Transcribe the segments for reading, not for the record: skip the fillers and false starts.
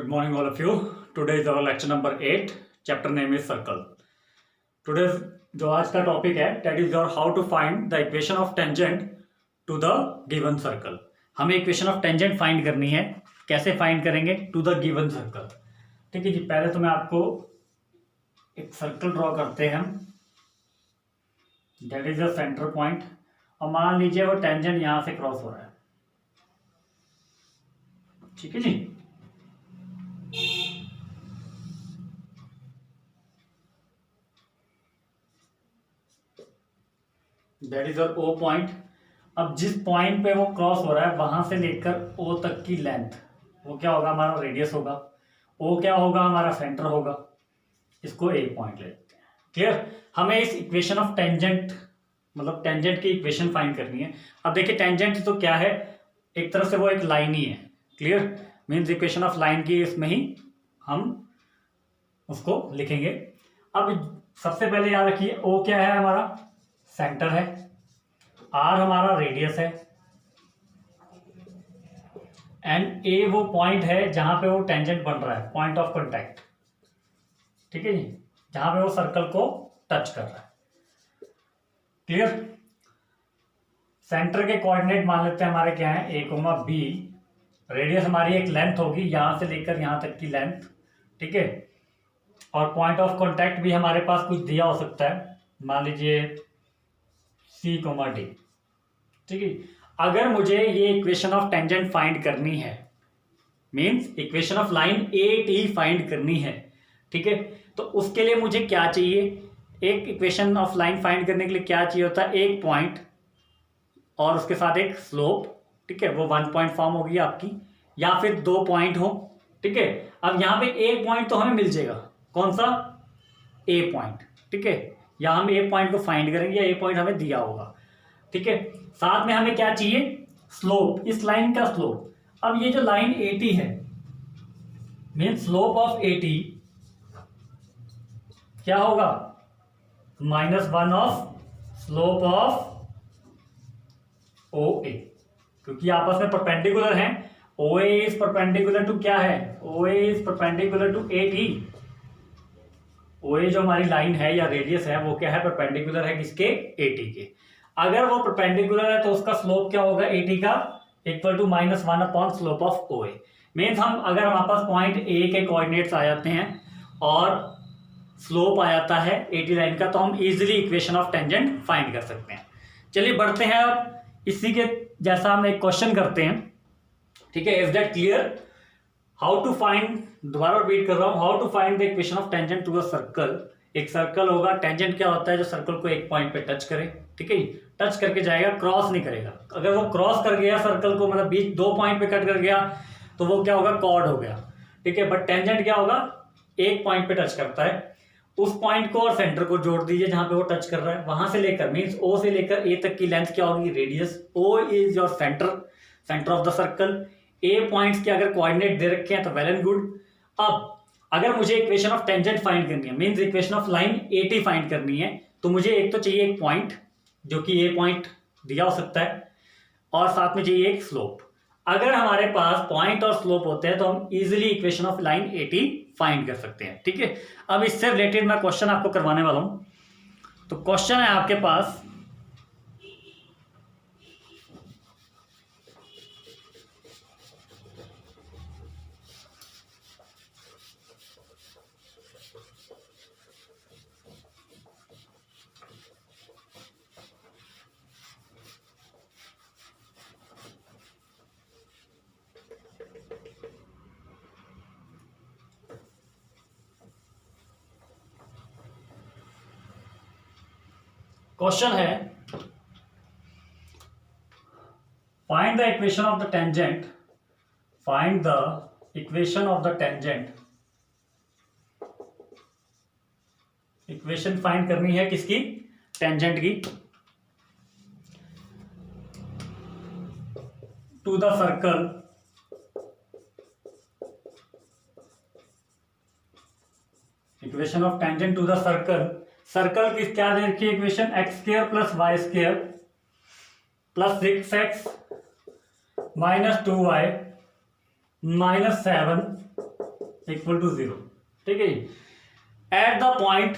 Good morning, all of you. Today is our lecture number 8. Chapter name is circle. Today's जो आज का topic है that is your how to find the equation of tangent to the given circle. हमें equation of tangent find करनी है. कैसे find करेंगे? To the given circle. ठीक है जी. पहले तो मैं आपको एक सर्कल ड्रॉ करते हैं हम. That is the center point. और मान लीजिए वो टेंजेंट यहाँ से क्रॉस हो रहा है. ठीक है जी. दैट इज और ओ पॉइंट. अब जिस पॉइंट पे वो क्रॉस हो रहा है वहां से लेकर ओ तक की लेंथ, वो क्या होगा? हमारा रेडियस होगा. ओ क्या होगा? हमारा सेंटर होगा. इसको ए पॉइंट ले लेते हैं. क्लियर? हमें इस इक्वेशन ऑफ टेंजेंट मतलब टेंजेंट की इक्वेशन फाइंड करनी है. अब देखिए टेंजेंट तो क्या है? एक तरफ से वो एक लाइन ही है. Clear? Means equation of line की इसमें ही हम उसको लिखेंगे. अब सबसे पहले याद रखिए ओ क्या है? हमारा सेंटर है. आर हमारा रेडियस है. एंड ए वो पॉइंट है जहां पे वो टेंजेंट बन रहा है, पॉइंट ऑफ कांटेक्ट. ठीक है जी. जहां पे वो सर्कल को टच कर रहा है. क्लियर? सेंटर के कोऑर्डिनेट मान लेते हैं हमारे क्या है? ए कोमा बी. रेडियस हमारी एक लेंथ होगी यहां से लेकर यहां तक की लेंथ. ठीक है. और पॉइंट ऑफ कांटेक्ट भी हमारे पास कुछ दिया हो सकता है. मान लीजिए सी कोमा डी. ठीक है. अगर मुझे ये इक्वेशन ऑफ टेंजेंट फाइंड करनी है, means equation of line A T find करनी है. ठीक है. तो उसके लिए मुझे क्या चाहिए? एक इक्वेशन ऑफ लाइन फाइंड करने के लिए क्या चाहिए होता है? एक पॉइंट और उसके साथ एक स्लोप. ठीक है. वो वन पॉइंट फॉर्म होगी आपकी, या फिर दो पॉइंट हो. ठीक है. अब यहां पे एक पॉइंट तो हमें मिल जाएगा. कौन सा? ए पॉइंट. ठीक है. या हम ए पॉइंट को फाइंड करेंगे या ए पॉइंट हमें दिया होगा. ठीक है. साथ में हमें क्या चाहिए? स्लोप. इस लाइन का स्लोप. अब ये जो लाइन एटी है, मीन स्लोप ऑफ एटी क्या होगा? -1 of slope of O A. क्योंकि आपस में परपेंडिकुलर हैं. O A is perpendicular to क्या है? O A is perpendicular to A T. O A जो हमारी लाइन है या रेडियस है वो क्या है? परपेंडिकुलर है किसके? ए टी के. अगर वो परपेंडिकुलर है तो उसका स्लोप क्या होगा? ए टी का equal to -1 upon slope of O A. Means हम अगर हमारे पास पॉइंट ए के कोऑर्डिनेट्स आ जाते हैं और स्लोप आ जाता है ए टी लाइन का, तो हम easily equation of tangent find कर सकते हैं. चलिए बढ़ते हैं. अब इसी के जैसा हम एक क्वेश्चन करते हैं. ठीक है. Is that clear? How to find, दोबारा रिपीट कर रहा हूं, how to find the equation of tangent to a circle. एक सर्कल होगा. टेंजेंट क्या होता है? जो सर्कल को एक पॉइंट पे टच करे. ठीक है. टच करके जाएगा, क्रॉस नहीं करेगा. अगर वो क्रॉस कर गया सर्कल को, मतलब बीच दो पॉइंट पे कट कर गया, तो वो क्या होगा? कॉर्ड हो गया. ठीक है. बट टेंजेंट क्या होगा? एक पॉइंट पे टच करता है. उस पॉइंट को और सेंटर को जोड़ दीजिए जहां पे वो टच कर रहा है. वहां से लेकर मीन्स ओ से लेकर ए तक की लेंथ क्या होगी? Radius. O is your centre of the circle. A points के अगर कोऑर्डिनेट दे रखे हैं तो वेल एंड गुड. अब अगर मुझे इक्वेशन ऑफ टेंजेंट फाइंड करनी है, means equation of line A T find करनी है, तो मुझे एक तो चाहिए एक पॉइंट जो कि ए पॉइंट दिया हो सकता है, और साथ में चाहिए एक स्लोप. अगर हमारे पास पॉइंट और स्लोप होते हैं तो हम easily equation of line A T find कर सकते हैं. ठीक है. अब इससे रिलेटेड मैं क्वेश्चन आपको करवाने वाला हूं. तो क्वेश्चन है आपके पास, क्वेश्चन है find the equation of the tangent. Find the equation of the tangent. Equation find करनी है किसकी? टेंजेंट की. To the circle. Equation of tangent to the circle. Circle की क्या दे रखी है equation? x² + y² + 6x - 2y - 7 equal to 0। ठीक है जी। At the point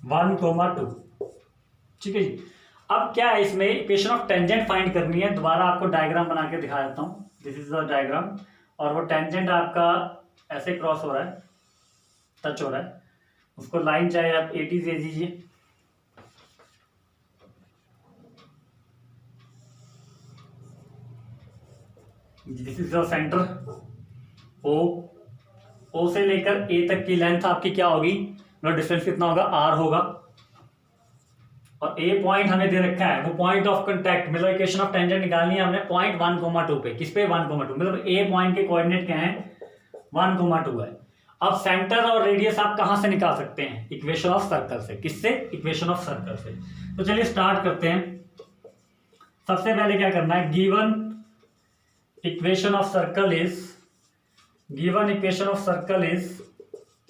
1,2। ठीक है जी। अब क्या है, इसमें इक्वेशन ऑफ टेंजेंट फाइंड करनी है। दोबारा आपको डायग्राम बना के दिखा देता हूँ। दिस इज द डायग्राम, और वो टेंजेंट आपका ऐसे क्रॉस हो रहा है, टच हो रहा है। उसको लाइन चाहे आप 80 दे दीजिए। This is the centre O से लेकर ए तक की लेंथ आपकी क्या होगी, मतलब डिस्टेंस कितना होगा, आर होगा। और ए पॉइंट हमें दे रखा है, वो पॉइंट ऑफ कांटेक्ट, मतलब इक्वेशन ऑफ टेंजेंट निकालनी है हमने पॉइंट 1,2 पे। किस पे? 1,2, मतलब ए पॉइंट के कोऑर्डिनेट क्या है, 1,2 है। अब सेंटर और रेडियस आप कहां से निकाल सकते हैं? इक्वेशन ऑफ सर्कल से। किससे? इक्वेशन ऑफ सर्कल से। तो चलिए स्टार्ट करते हैं। सबसे पहले क्या करना है, given equation of circle is,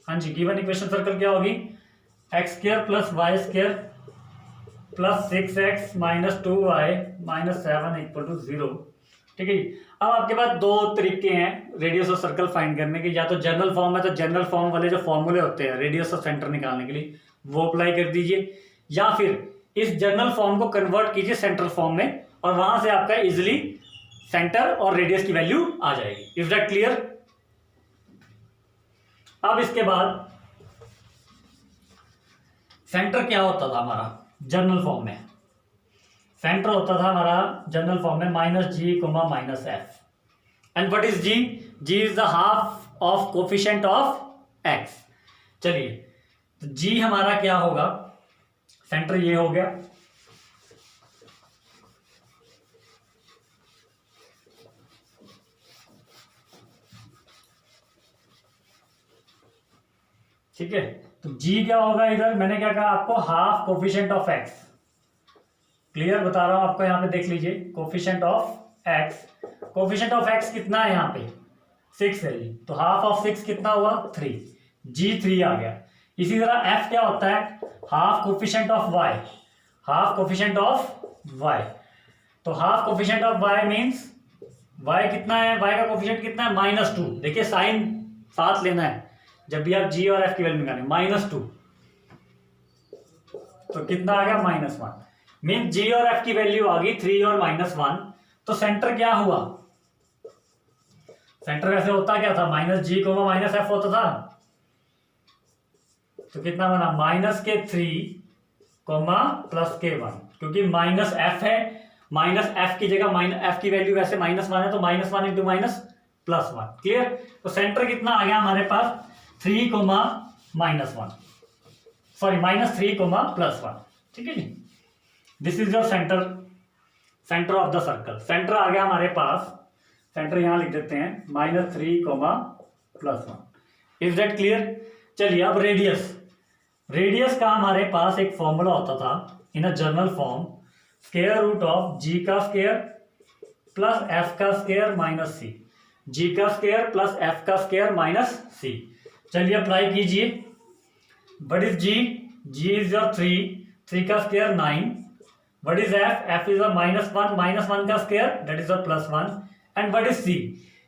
हाँ जी, गिवन इक्वेशन सर्कल क्या होगी, x² + y² + 6x - 2y - 7 = 0। ठीक है। अब आपके पास दो तरीके हैं रेडियस ऑफ सर्कल फाइंड करने के। या तो जनरल फॉर्म है, तो जनरल फॉर्म वाले जो फॉर्मूले होते हैं रेडियस ऑफ सेंटर निकालने के लिए, वो अप्लाई कर दीजिए, या फिर इस जनरल फॉर्म को कन्वर्ट कीजिए सेंट्रल फॉर्म में, और वहां से आपका इजिली सेंटर और रेडियस की वैल्यू आ जाएगी। Is that clear? अब इसके बाद सेंटर क्या होता था हमारा जनरल फॉर्म में? सेंटर होता था हमारा जनरल फॉर्म में -g, -f। And what is g? g is the half of coefficient of x। चलिए, तो g हमारा क्या होगा, सेंटर ये हो गया, ठीक है। तो g क्या होगा, इधर मैंने क्या कहा आपको, half coefficient of x। Clear बता रहा हूं आपको, यहां पे देख लीजिए, coefficient of x, coefficient of x कितना है यहाँ पे, 6 है जी। तो हाफ ऑफ 6 कितना हुआ, 3, g 3 आ गया। इसी तरह f क्या होता है, half coefficient of y, half coefficient of y। तो half coefficient of y means y कितना है, y का कोफिशिएंट कितना है, -2। देखिए साइन साथ लेना है जब भी आप g और f की वैल्यू निकालें, -2 तो कितना आ गया, -1। मीन g और f की वैल्यू आ गई 3 और -1। तो सेंटर क्या हुआ, सेंटर वैसे होता क्या था, -g, -f होता था। तो कितना बना, -3, +1, क्योंकि -f है, -f की जगह f की वैल्यू वैसे -1 है, तो -1 × +1। क्लियर? तो सेंटर कितना आ गया हमारे पास, 3, -1, सॉरी -3, +1। ठीक है जी। This is your centre, centre of the circle. Centre आ गया हमारे पास, सेंटर यहां लिख देते हैं, -3, +1। Is that clear? चलिए अब रेडियस, रेडियस का हमारे पास एक फॉर्मूला होता था in a general form, √of g का स्क्वायर + f का स्क्वायर - c, g का स्क्वायर + f का स्क्वायर - c। चलिए अप्लाई कीजिए। What is g? g is your 3 का square 9। What is f? f is -1 का square, that is +1। And what is c?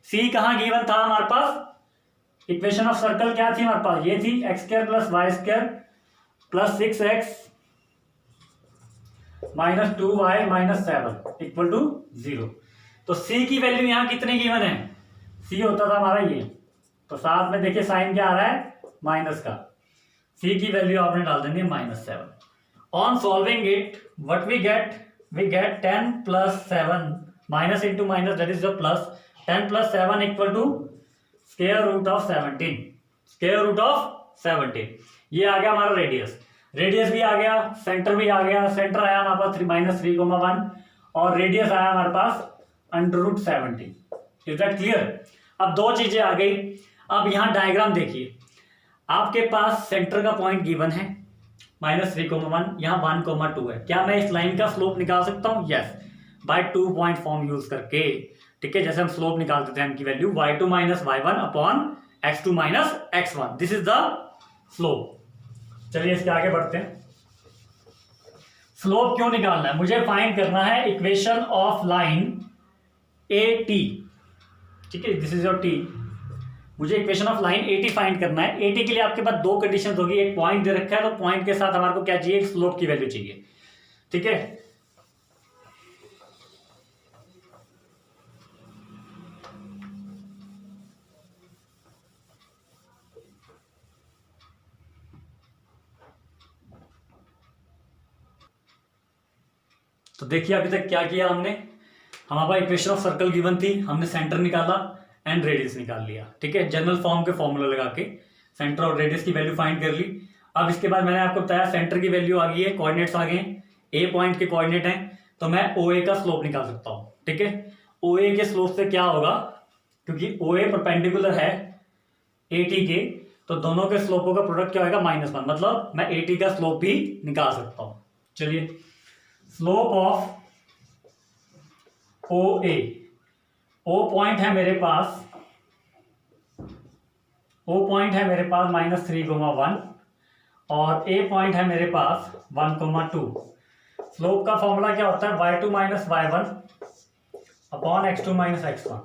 c कहां given था हमारे पास, इक्वेशन ऑफ सर्कल क्या थी हमारे पास, ये थी x² + y² + 6x - 2y - 7 = 0। तो c की वैल्यू यहां कितने गिवन है, c होता था हमारा ये, तो साथ में देखिए साइन क्या आ रहा है, माइनस का। c की वैल्यू आपने डाल देनी है -7। On solving it what we get 10 + 7, minus into minus, that is the plus, 10 + 7 = √17, √17। ये आ गया हमारा रेडियस, रेडियस भी आ गया, सेंटर भी आ गया। सेंटर आया हमारे पास -3, 1 और रेडियस आया हमारे पास √17। Is that clear? अब दो चीजें आ गई। अब यहां डायग्राम देखिए, आपके पास सेंटर का पॉइंट गिवन है -3, 1, यहां 1, 2 है। क्या मैं इस लाइन का स्लोप निकाल सकता हूं? Yes, by 2 point form use करके। ठीक है, जैसे हम स्लोप निकालते थे इनकी value y2 - y1 upon x2 - x1, this is the slope. चलिए इसके आगे बढ़ते हैं। स्लोप क्यों निकालना है, मुझे फाइंड करना है equation of line A T. ठीक है, दिस इज योर टी। मुझे equation of line A T find करना है। ए टी के लिए आपके पास दो कंडीशन होगी, एक पॉइंट दे रखा है तो पॉइंट के साथ हमारे को क्या चाहिए, एक स्लोप की वैल्यू चाहिए। ठीक है, तो देखिए अभी तक क्या किया हमने, हमारे पास इक्वेशन ऑफ सर्कल गिवन थी, हमने सेंटर निकाला एंड रेडियस निकाल लिया। ठीक है, जनरल फॉर्म के फॉर्मूला लगा के सेंटर और रेडियस की वैल्यू फाइंड कर ली। अब इसके बाद मैंने आपको बताया सेंटर की वैल्यू आ गई है, कोऑर्डिनेट्स आ गए, ए पॉइंट के कोऑर्डिनेट हैं, तो मैं ओ ए का स्लोप निकाल सकता हूँ। ठीक है, ओ ए के स्लोप से क्या होगा, क्योंकि ओ ए परपेंडिकुलर है ए टी के, तो दोनों के स्लोपों का प्रोडक्ट क्या होगा, -1, मतलब मैं ए टी का स्लोप भी निकाल सकता हूँ। चलिए, slope of O A, O point है मेरे पास, ओ पॉइंट है मेरे पास -3,1 और ए पॉइंट है मेरे पास 1,2। स्लोप का फॉर्मूला क्या होता है, y2 - y1 upon x2 - x1।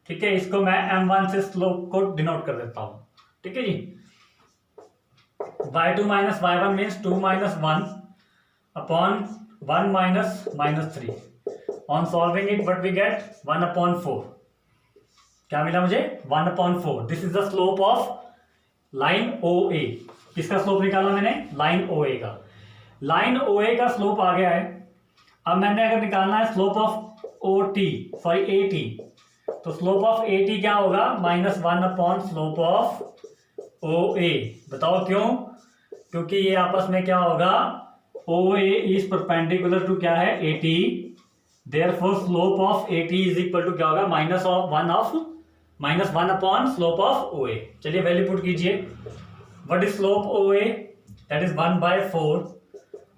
ठीक है, इसको मैं m1 से स्लोप को डिनोट कर देता हूं। ठीक है जी, y2 - y1 means 2 - 1 upon 1 - -3। On solving it what we get 1/4। क्या मिला मुझे, 1/4। This is the slope of line O A. किसका स्लोप निकाला मैंने, लाइन ओ ए का। लाइन ओ ए का स्लोप आ गया है। अब मैंने अगर निकालना है slope of O T, sorry A T, तो स्लोप ऑफ ए टी क्या होगा, -1 upon slope of O A. बताओ क्यों, क्योंकि ये आपस में क्या होगा, O A is perpendicular to क्या है, A T, therefore slope of A T is equal to क्या होगा, -1 upon slope of O A. चलिए वैल्यू पुट कीजिए, what is slope O A, that is 1/4।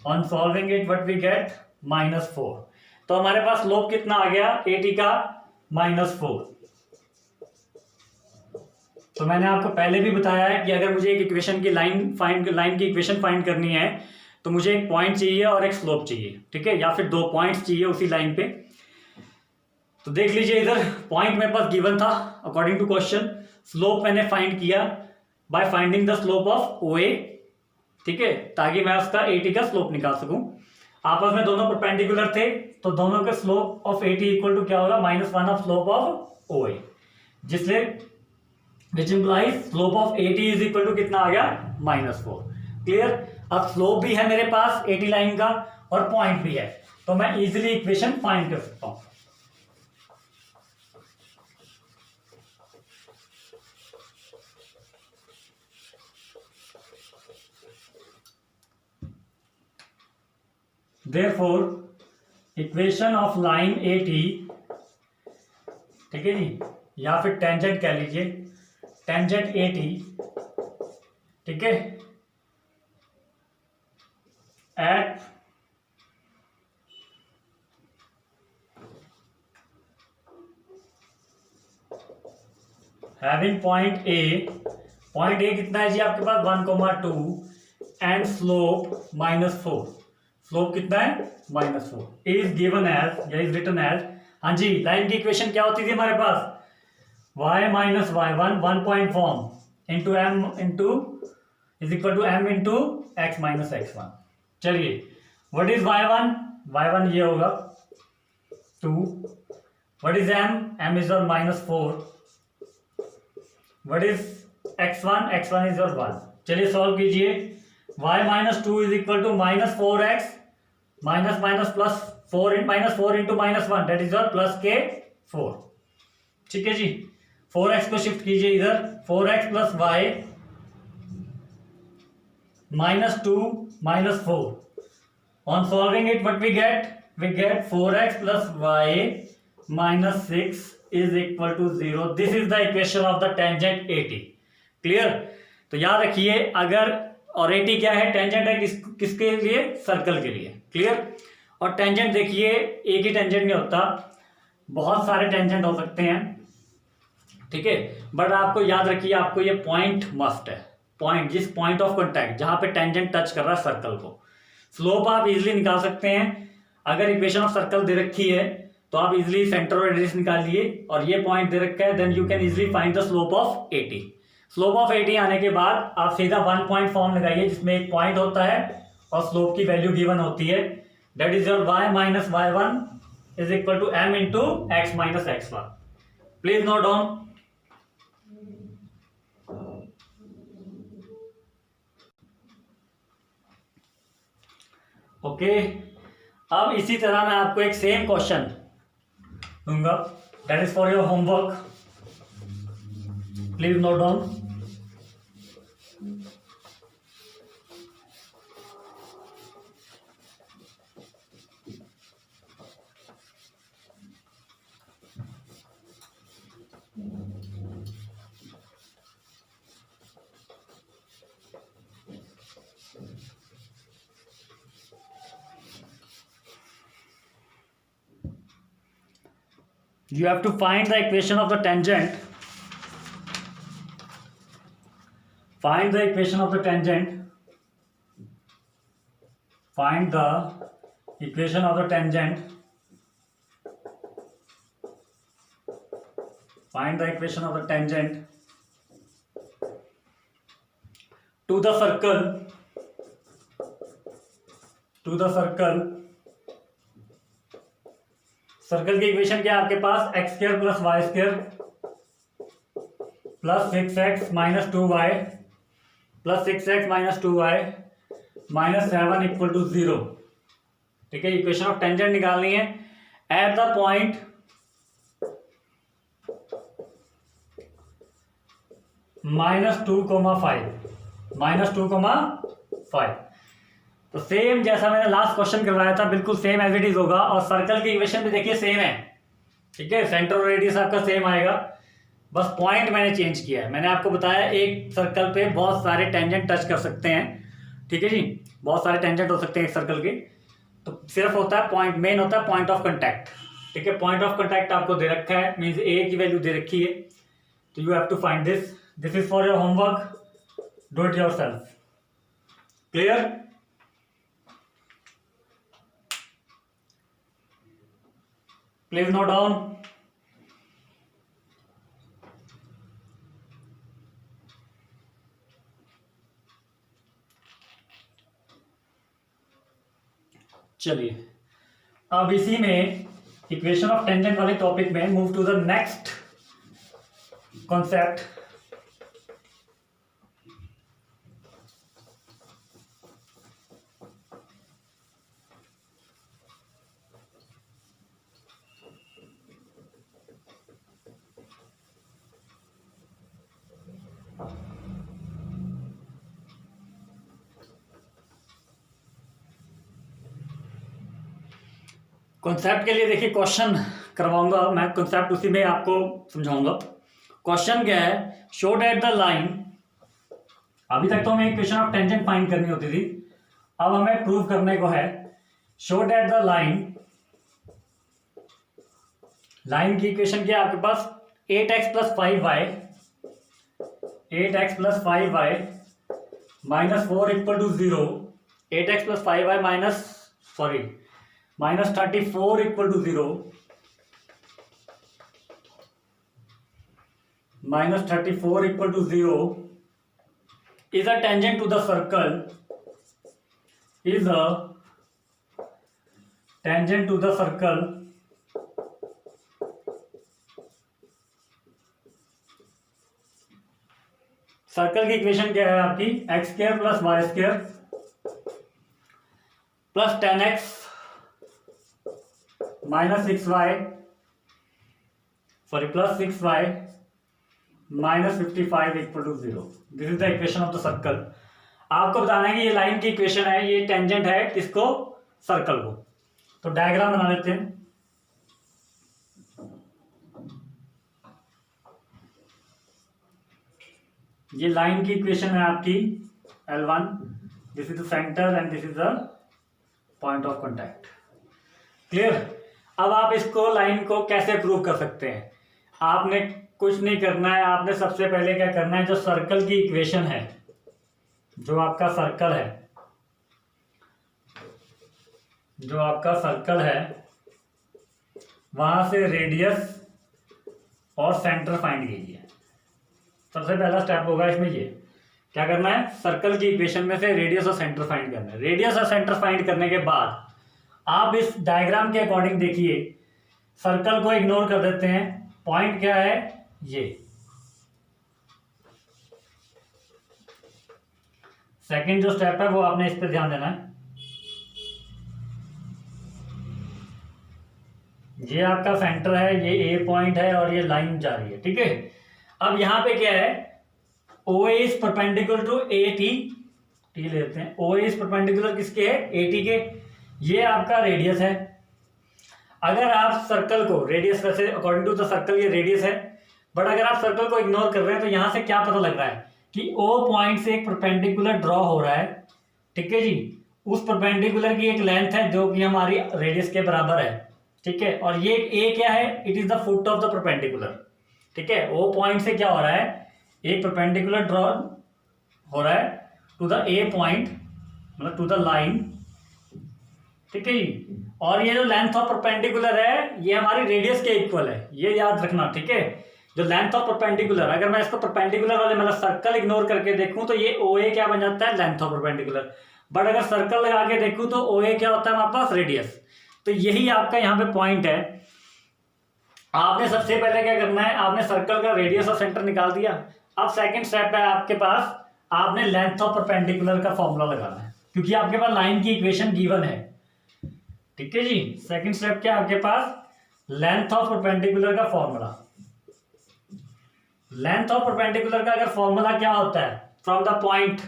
On solving it what we get, -4। तो हमारे पास slope कितना आ गया ए T का, -4। तो मैंने आपको पहले भी बताया है कि अगर मुझे एक इक्वेशन की लाइन की इक्वेशन फाइंड करनी है तो मुझे एक पॉइंट चाहिए और एक स्लोप चाहिए। ठीक है, या फिर दो पॉइंट्स चाहिए उसी लाइन पे। तो देख लीजिए, इधर पॉइंट मेरे पास गिवन था अकॉर्डिंग टू क्वेश्चन, स्लोप मैंने फाइंड किया by finding the slope of O A. ठीक है, ताकि मैं उसका ए टी का स्लोप निकाल सकूं। आपस में दोनों परपेंडिकुलर थे, तो दोनों के slope of A T equal to क्या होगा, -1 of slope of O A, जिससे which implies slope of A T is equal to कितना आ गया, -4। क्लियर। अब स्लोप भी है मेरे पास ए टी लाइन का और पॉइंट भी है, तो मैं इजिली इक्वेशन फाइंड कर सकता हूं। Therefore, equation of line A T, ठीक है जी, या फिर टेंजेंट कह लीजिए, टेंजेंट ए टी, ठीक है, eight having point A, point A कितना है जी आपके पास, 1,2 एंड स्लोप -4। स्लोप कितना है, -4 इज गिवन एज, या इज रिटन एज, हाँ जी, लाइन की इक्वेशन क्या होती थी हमारे पास, y - y1 1 point form into m into is equal to m into x - x1। चलिए, व्हाट इज y1, y1 ये होगा 2, what is m is your -4, what is x1 is your 1। चलिए सॉल्व कीजिए, y - 2 is equal to -4x minus plus 4 into -1 that is your +k4। ठीक है जी, 4x को shift कीजिए इधर, 4x plus y -2 -4। On solving it what we get 4x plus y -6 is equal to 0। This is the equation of the tangent A T. Clear. तो याद रखिए, अगर, और ए टी क्या है, टेंजेंट है किसके लिए, सर्कल के लिए। क्लियर। और टेंजेंट देखिए, एक ही टेंजेंट नहीं होता, बहुत सारे टेंजेंट हो सकते हैं। ठीक है, बट आपको याद रखिए, आपको ये पॉइंट मस्ट है, पॉइंट, जिस पॉइंट ऑफ कॉन्टैक्ट जहां पे टेंजेंट टच कर रहा है सर्कल को, स्लोप आप इजीली निकाल सकते हैं। अगर इक्वेशन ऑफ सर्कल दे रखी है तो आप इजीली सेंटर और रेडियस निकाल लिए, और ये पॉइंट दे रखा है, then you can easily find the slope of 80। Slope of 80 आने के बाद आप सीधा 1 पॉइंट फॉर्म लगाइए जिसमें एक पॉइंट होता है और स्लोप की वैल्यू गिवन होती है, that is your y minus y1 is equal to m into x minus x1। Please note down. Okay, अब इसी तरह मैं आपको एक सेम क्वेश्चन दूंगा, that is for your homework, please note down. You have to find the equation of the tangent. Find the equation of the tangent. Find the equation of the tangent. Find the equation of the tangent to the circle. To the circle. Circle की equation क्या है आपके पास, x square plus Y square plus 6x minus 2y plus 6x minus 2y minus 7 equal to 0। ठीक है, equation of tangent निकालनी है at the point -2,5 तो सेम जैसा मैंने लास्ट क्वेश्चन करवाया था बिल्कुल सेम एज इट इज होगा, और सर्कल की इक्वेशन भी देखिए सेम है। ठीक है, सेंटर और रेडियस आपका सेम आएगा, बस पॉइंट मैंने चेंज किया है। मैंने आपको बताया एक सर्कल पे बहुत सारे टेंजेंट टच कर सकते हैं। ठीक है जी, बहुत सारे टेंजेंट हो सकते हैं एक सर्कल के, तो सिर्फ होता है पॉइंट, मेन होता है पॉइंट ऑफ कॉन्टैक्ट। ठीक है, पॉइंट ऑफ कॉन्टैक्ट आपको दे रखा है, मीन्स ए की वैल्यू दे रखी है, तो you have to find this. This is for your homework, do it yourself. Clear? Please note down. चलिए, अब इसी में इक्वेशन ऑफ टेंजेंट वाले टॉपिक में move to the next concept. Concept के लिए देखिए क्वेश्चन करवाऊंगा मैं, कॉन्सेप्ट उसी में आपको समझाऊंगा। क्वेश्चन क्या है, शो दैट द लाइन, अभी तक तो हमें इक्वेशन ऑफ टेंजेंट फाइंड करनी होती थी, अब हमें प्रूव करने को है show that the line. Line की इक्वेशन क्या है आपके पास, 8x plus 5y, 8x plus 5y minus 4 equal to 0, 8x plus 5y minus 34 equal to 0, minus 34 equal to 0 is a tangent to the circle, is a tangent to the circle circle की equation क्या है आपकी, X square plus Y square plus 10x minus 6y plus 6y minus 55 equal to 0। This is the equation of the circle. आपको बताना है कि ये line की इक्वेशन है, ये टेंजेंट है किसको, सर्कल को। तो डायग्राम बना लेते हैं। ये लाइन की इक्वेशन है आपकी L1, this is the centre and this is the point of contact. Clear? अब आप इसको लाइन को कैसे प्रूव कर सकते हैं, आपने कुछ नहीं करना है, आपने सबसे पहले क्या करना है, जो सर्कल की इक्वेशन है, जो आपका सर्कल है जो आपका सर्कल है वहां से रेडियस और सेंटर फाइंड कीजिए। सबसे पहला स्टेप होगा इसमें ये, क्या करना है, सर्कल की इक्वेशन में से रेडियस और सेंटर फाइंड करना है। रेडियस और सेंटर फाइंड करने के बाद आप इस डायग्राम के अकॉर्डिंग देखिए, सर्कल को इग्नोर कर देते हैं, पॉइंट क्या है ये। सेकंड जो स्टेप है वो आपने इस पे ध्यान देना है। ये आपका सेंटर है, ये ए पॉइंट है और ये लाइन जा रही है, ठीक है। अब यहां पे क्या है, OA is perpendicular to AT, T लेते हैं। OA इज परपेंडिकुलर किसके है, AT के। ये आपका रेडियस है। अगर आप सर्कल को, रेडियस वैसे अकॉर्डिंग टू द सर्कल ये रेडियस है, बट अगर आप सर्कल को इग्नोर कर रहे हैं तो यहां से क्या पता लग रहा है कि O पॉइंट से एक परपेंडिकुलर ड्रॉ हो रहा है, ठीक है जी। उस परपेंडिकुलर की एक लेंथ है जो कि हमारी रेडियस के बराबर है, ठीक है। और ये A क्या है, it is the foot of the perpendicular, ठीक है। O पॉइंट से क्या हो रहा है, एक परपेंडिकुलर ड्रॉ हो रहा है टू द A पॉइंट, मतलब टू द लाइन, ठीक है जी। और ये जो लेंथ ऑफ परपेंडिकुलर है ये हमारी रेडियस के इक्वल है, ये याद रखना, ठीक है। जो लेंथ ऑफ परपेंडिकुलर, अगर मैं इसको परपेंडिकुलर वाले मतलब सर्कल इग्नोर करके देखूं तो ये OA क्या बन जाता है, लेंथ ऑफ परपेंडिकुलर। बट अगर सर्कल लगा के देखूं तो OA क्या होता है हमारे पास, रेडियस। तो यही आपका यहाँ पे पॉइंट है। आपने सबसे पहले क्या करना है, आपने सर्कल का रेडियस और सेंटर निकाल दिया। अब सेकंड स्टेप है आपके पास, आपने लेंथ ऑफ परपेंडिकुलर का फॉर्मूला लगाना है, क्योंकि आपके पास लाइन की इक्वेशन गिवन है, ठीक है जी। सेकंड स्टेप क्या आपके पास, लेंथ ऑफ परपेंडिकुलर का फॉर्मूला। लेंथ ऑफ परपेंडिकुलर का अगर फॉर्मूला क्या होता है, from the point,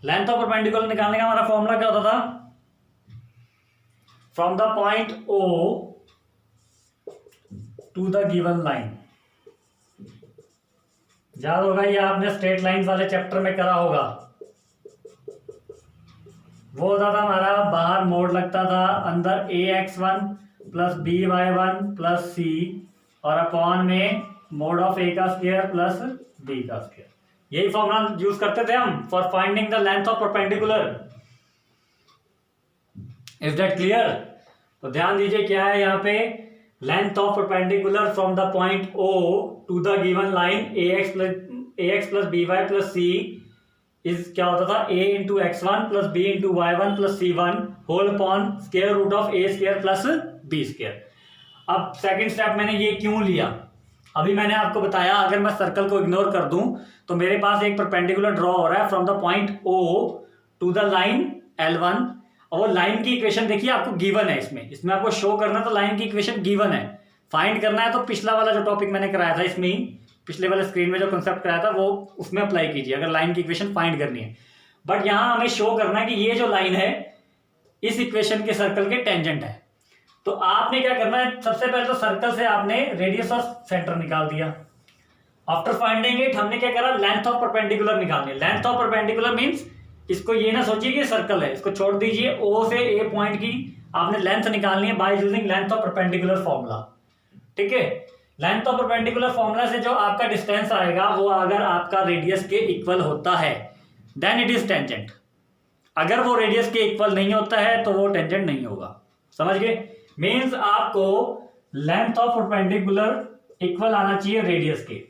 length of perpendicular निकालने का हमारा फॉर्मूला क्या होता था, from the point O to the given line. याद होगा, ये आपने स्ट्रेट लाइन वाले चैप्टर में करा होगा। वो होता था हमारा, बाहर मोड़ लगता था, अंदर AX1 plus BY1 plus C और अपॉन में मोड ऑफ A का स्क्वायर प्लस B का स्क्वायर। यही फॉर्मूला यूज करते थे हम for finding the length of perpendicular. Is that clear? तो ध्यान दीजिए क्या है यहाँ पे, length of perpendicular from the point O to the given line AX plus BY plus C is क्या होता था, A into X1 plus B into Y1 plus C1 whole upon square root of A square plus B square. अब second step मैंने ये क्यों लिया, अभी मैंने आपको बताया, अगर मैं सर्कल को इग्नोर कर दूं तो मेरे पास एक परपेंडिकुलर ड्रॉ हो रहा है from the point O to the line L1, और वो लाइन की इक्वेशन देखिए आपको गिवन है। इसमें आपको शो करना तो लाइन की इक्वेशन गिवन है, फाइंड करना है तो पिछला वाला जो टॉपिक मैंने कराया था इसमें ही, पिछले वाले स्क्रीन में जो कंसेप्ट कराया था वो उसमें अप्लाई कीजिए अगर लाइन की इक्वेशन फाइंड करनी है। बट यहाँ हमें शो करना है कि ये जो लाइन है इस इक्वेशन के सर्कल के टेंजेंट है। तो आपने क्या करना है, सबसे पहले तो सर्कल से आपने रेडियस और सेंटर निकाल दिया। आफ्टर फाइंडिंग इट हमने क्या करा, लेंथ ऑफ परपेंडिकुलर निकालनी है। लेंथ ऑफ परपेंडिकुलर मींस इसको ये ना सोचिए कि सर्कल है, इसको छोड़ दीजिए, O से A पॉइंट की आपने लेंथ निकालनी है bye using length of perpendicular formula, ठीक है। लेंथ ऑफ परपेंडिकुलर फॉर्मूला से जो आपका डिस्टेंस आएगा वो अगर आपका रेडियस के इक्वल होता है देन इट इज टेंजेंट। अगर वो रेडियस के इक्वल नहीं होता है तो वो टेंजेंट नहीं होगा, समझ गए। मींस आपको लेंथ ऑफ परपेंडिकुलर इक्वल आना चाहिए रेडियस के।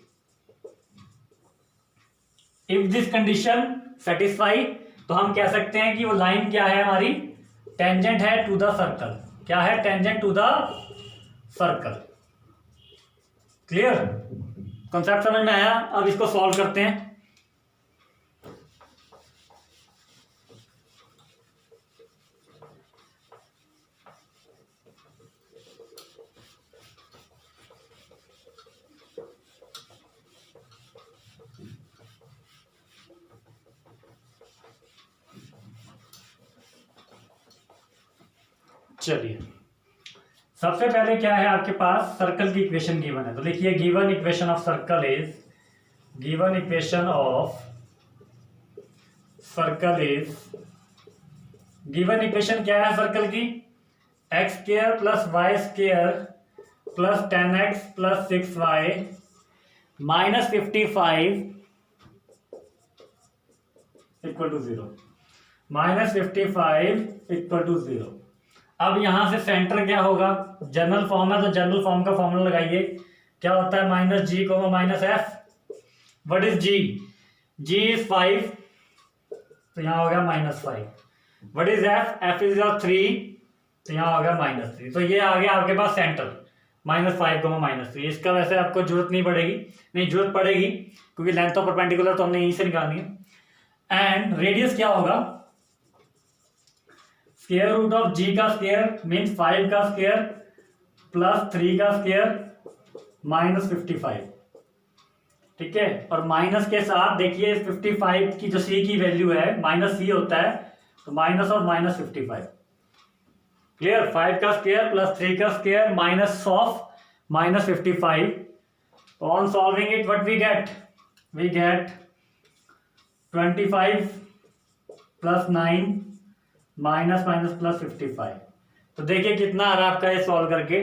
इफ दिस कंडीशन सेटिस्फाई तो हम कह सकते हैं कि वो लाइन क्या है हमारी, टेंजेंट है टू द सर्कल। क्या है, tangent to the circle. Clear, concept समझ में आया? अब इसको सॉल्व करते हैं। चलिए, सबसे पहले क्या है आपके पास, सर्कल की इक्वेशन गिवन है। तो लिखिए given equation of circle is, given equation of circle is, given equation क्या है सर्कल की, x square plus Y square plus 10x plus 6y minus 55 equal to 0, -55 equal to 0। अब यहां से सेंटर क्या होगा, जनरल फॉर्म है तो जनरल फॉर्म का फॉर्मूला लगाइए। क्या होता है, -g, -f। What is g? g is 5, तो यहां हो गया -5। What is f? f is 3, तो यहां हो गया -3। तो ये आ गया आपके पास सेंटर, -5, -3। इसका वैसे आपको जरूरत नहीं पड़ेगी, नहीं जरूरत पड़ेगी क्योंकि लेंथ ऑफ परपेंडिकुलर तो हमने यहीं से निकालनी है। एंड रेडियस क्या होगा, स्क्वायर रूट ऑफ g का स्क्वायर मीन्स 5 का स्क्वायर प्लस 3 का स्क्वायर -55। ठीक है, और माइनस के साथ देखिए 55 की जो c की वैल्यू है -c होता है, तो माइनस ऑफ -55। क्लियर, 5 का स्क्वायर प्लस 3 का squared minus of -55। On solving it what we get 25 plus 9 minus plus 55। तो देखिए कितना आ रहा है आपका ये सॉल्व करके,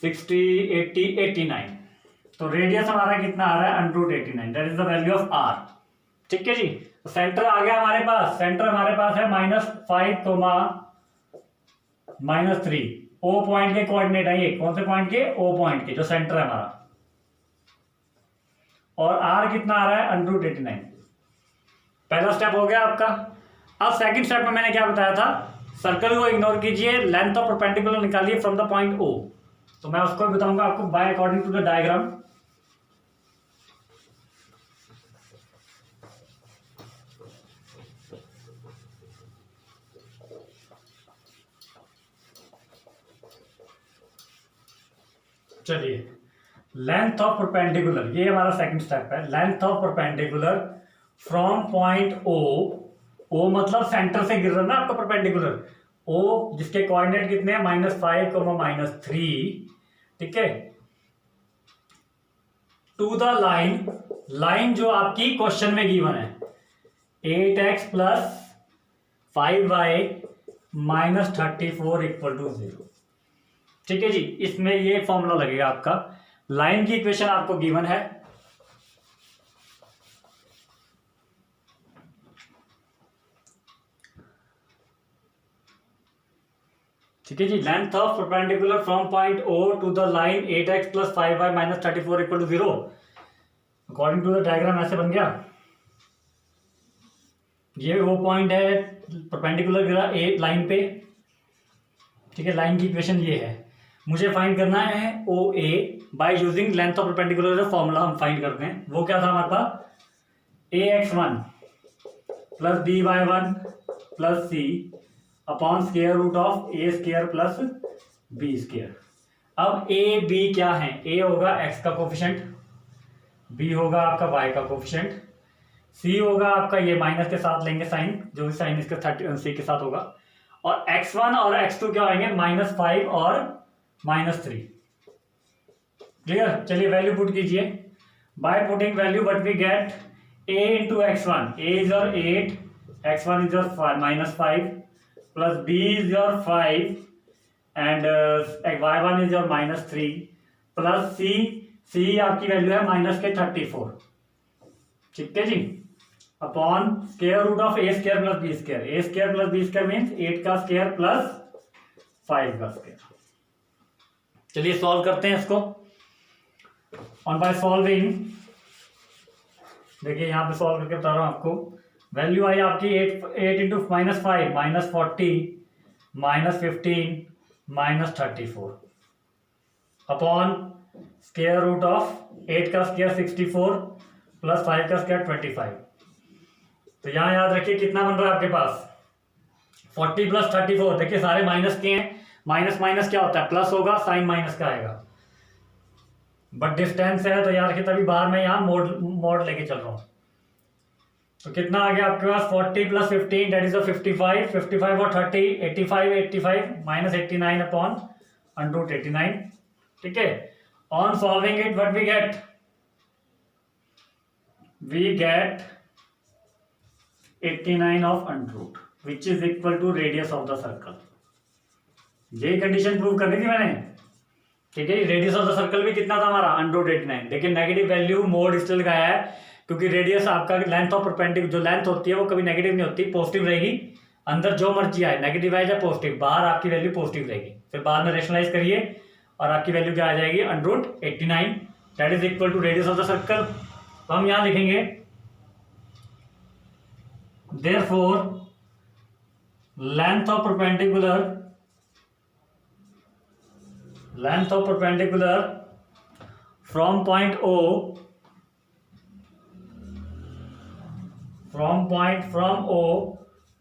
60, 80, 89। तो रेडियस हमारा कितना आ रहा है, √89, that is the value of r। ठीक है जी, तो सेंटर आ गया हमारे पास, सेंटर हमारे पास है -5, -3। O पॉइंट के कोऑर्डिनेट है ये, कौन से पॉइंट के, O पॉइंट के, जो सेंटर है हमारा। और r कितना आ रहा है, √89। पहला स्टेप हो गया आपका। अब सेकंड स्टेप में मैंने क्या बताया था, सर्कल को इग्नोर कीजिए, लेंथ ऑफ परपेंडिकुलर निकालिए फ्रॉम द पॉइंट O। तो मैं उसको बताऊंगा आपको by according to the diagram. चलिए, लेंथ ऑफ परपेंडिकुलर, ये हमारा सेकंड स्टेप है। Length of perpendicular from point O मतलब सेंटर से गिर रहा है ना आपका परपेंडिकुलर, O जिसके कोऑर्डिनेट कितने हैं, -5, -3। ठीक है, टू द लाइन जो आपकी क्वेश्चन में गिवन है, 8x + 5y - 34 इक्वल टू 0। ठीक है जी, इसमें ये फॉर्मूला लगेगा आपका। लाइन की इक्वेशन आपको गिवन है, ठीक है जी। Length of perpendicular from point O to the line 8x + 5y - 34 equal to 0। According to the diagram ऐसे बन गया। ये वो पॉइंट है परपेंडिकुलर गिरा ए लाइन पे। ठीक है, लाइन की इक्वेशन ये है। मुझे फाइंड करना है OA by using length of perpendicular, जो फॉर्मूला हम फाइंड करते हैं वो क्या था हमारे पास, ax1 + by1 + c upon square root of a² + b²। अब a b क्या है, a होगा x का कोफिशिएंट, b होगा आपका y का कोफिशिएंट, c होगा आपका, ये माइनस के साथ लेंगे साइन, जो भी साइन इसका 30 के साथ होगा, और x1 और x2 क्या होंगे, -5 और -3। क्लियर, चलिए वैल्यू पुट कीजिए। By putting value what we get, a into x1, a is your 8, x1 is your -5 plus b is your 5 and y1 is your -3 plus c आपकी वैल्यू है -34। ठीक है जी, upon square root of a² + b²। a² + b² means 8 का square plus 5 का square. चलिए solve करते हैं इसको। ऑन बाय सॉल्विंग, देखिए यहां पे सॉल्व करके बता रहा हूं आपको। वैल्यू आई आपकी 8 × -5 -40 -15 -34 अपॉन स्क्वायर रूट ऑफ 8 का स्क्वायर 64 प्लस 5 का स्क्वायर 25। तो यहां याद रखिए कितना बन रहा है आपके पास, 40 + 34। देखिए सारे माइनस के हैं, माइनस माइनस क्या होता है, प्लस होगा, साइन माइनस का आएगा, बट डिस्टेंस है तो याद रखिए, तभी बाहर मैं यहाँ मोड लेके चल रहा हूँ। तो कितना आ गया आपके पास, 40 + 15 दैट इज 55, 55 और 30 85, 85 -89 अपॉन √89। ठीक है, on solving it what we get 89 of √, which is equal to radius of the circle. ये कंडीशन प्रूव करनी थी मैंने। ठीक है, रेडियस ऑफ द सर्कल भी कितना था हमारा, √89। देखिए नेगेटिव वैल्यू मोड इसलिए लगाया है क्योंकि रेडियस आपका लेंथ ऑफ परपेंडिकुलर जो लेंथ होती है वो कभी नेगेटिव नहीं होती, पॉजिटिव रहेगी। अंदर जो मर्जी आए, नेगेटिव आए या पॉजिटिव, बाहर आपकी वैल्यू पॉजिटिव रहेगी। फिर बाद में रेशनलाइज करिए और आपकी वैल्यू क्या आ जाएगी, √89, that is equal to radius of the circle. तो हम यहां लिखेंगे therefore length of perpendicular from point O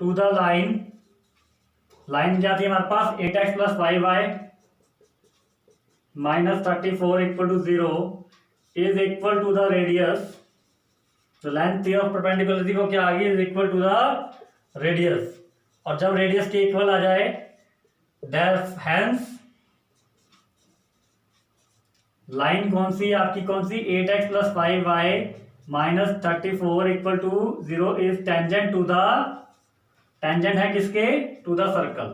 to the line क्या थी हमारे पास, 8x + 5y - 34 = 0 is equal to the radius. जो लेंथ थी ऑफ परपेंडिकुलर थी वो क्या आ गई, is equal to the radius. और जब रेडियस के इक्वल आ जाए हेंस लाइन कौन सी आपकी, कौन सी, 8x + 5y - 34 = 0 is tangent to the, tangent है किसके, to the circle,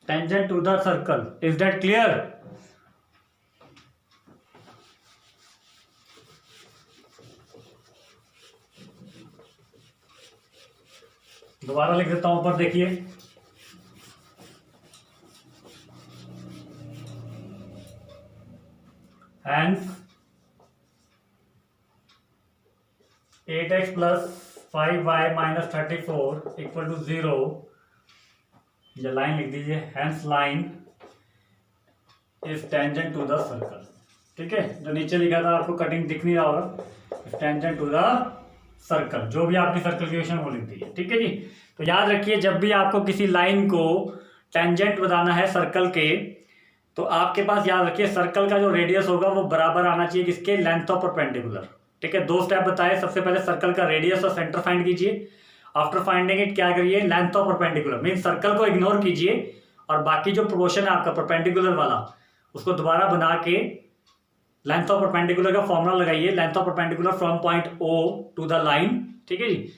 tangent to the circle. Is that clear? दोबारा लिख देता हूं, ऊपर देखिए, hence 8x + 5y - 34 = 0, ये लाइन लिख दीजिए, hence line is tangent to the circle. ठीक है, जो नीचे लिखा था आपको कटिंग दिख नहीं रहा होगा, टेंजेंट टू द सर्कल, जो भी आपकी सर्कल की इक्वेशन वो लिख दीजिए। ठीक है जी। तो याद रखिए, जब भी आपको किसी लाइन को टेंजेंट बताना है सर्कल के, तो आपके पास याद रखिए सर्कल का जो रेडियस होगा वो बराबर आना चाहिए किसके, लेंथ ऑफ परपेंडिकुलर। ठीक है, 2 स्टेप बताए, सबसे पहले सर्कल का रेडियस और सेंटर फाइंड कीजिए। आफ्टर फाइंडिंग इट क्या करिए, length of perpendicular mean circle को इग्नोर कीजिए और बाकी जो प्रोपोर्शन है आपका परपेंडिकुलर वाला उसको दोबारा बना के लेंथ ऑफ परपेंडिकुलर का फॉर्मूला लगाइए, length of perpendicular from point O to the line. ठीक है जी,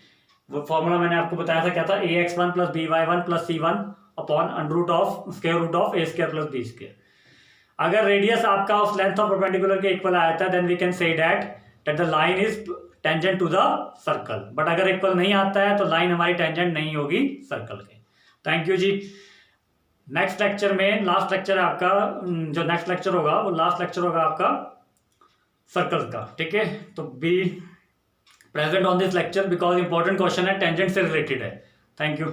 वो फॉर्मूला मैंने आपको बताया था, क्या था, ax1 + by1 + c1 upon √√a² + b²। अगर रेडियस आपका उस लेंथ ऑफ परपेंडिकुलर के इक्वल आया था, then we can say that the line is tangent to the circle. But अगर इक्वल नहीं आता है तो लाइन हमारी टेंजेंट नहीं होगी सर्कल के। थैंक यू जी। नेक्स्ट लेक्चर में, लास्ट लेक्चर है आपका, जो नेक्स्ट लेक्चर होगा वो लास्ट लेक्चर होगा आपका सर्कल का। ठीक है, तो be present on this lecture because important question है, टेंजेंट से रिलेटेड है। Thank you.